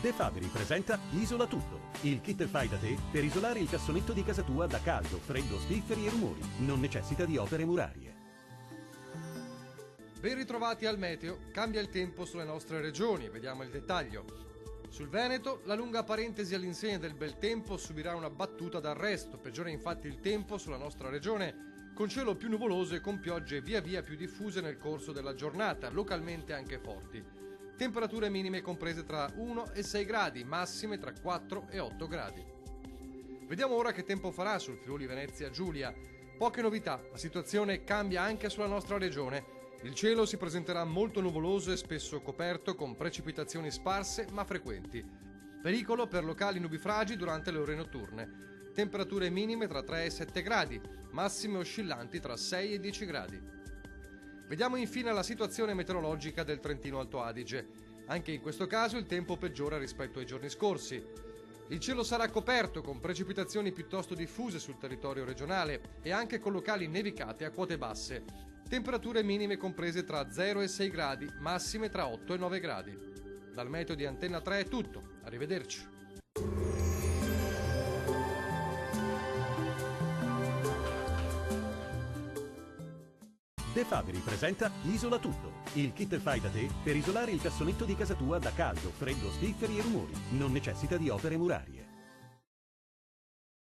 De Fabri presenta Isola Tutto, il kit fai da te per isolare il cassonetto di casa tua da caldo, freddo, spifferi e rumori. Non necessita di opere murarie. Ben ritrovati al meteo, cambia il tempo sulle nostre regioni, vediamo il dettaglio. Sul Veneto, la lunga parentesi all'insegna del bel tempo subirà una battuta d'arresto, peggiora infatti il tempo sulla nostra regione, con cielo più nuvoloso e con piogge via via più diffuse nel corso della giornata, localmente anche forti. Temperature minime comprese tra 1 e 6 gradi, massime tra 4 e 8 gradi. Vediamo ora che tempo farà sul Friuli Venezia Giulia. Poche novità, la situazione cambia anche sulla nostra regione. Il cielo si presenterà molto nuvoloso e spesso coperto con precipitazioni sparse ma frequenti. Pericolo per locali nubifragi durante le ore notturne. Temperature minime tra 3 e 7 gradi, massime oscillanti tra 6 e 10 gradi. Vediamo infine la situazione meteorologica del Trentino Alto Adige. Anche in questo caso il tempo peggiora rispetto ai giorni scorsi. Il cielo sarà coperto con precipitazioni piuttosto diffuse sul territorio regionale e anche con locali nevicate a quote basse. Temperature minime comprese tra 0 e 6 gradi, massime tra 8 e 9 gradi. Dal meteo di Antenna 3 è tutto. Arrivederci. De Fabri presenta Isola Tutto, il kit fai da te per isolare il cassonetto di casa tua da caldo, freddo, spifferi e rumori. Non necessita di opere murarie.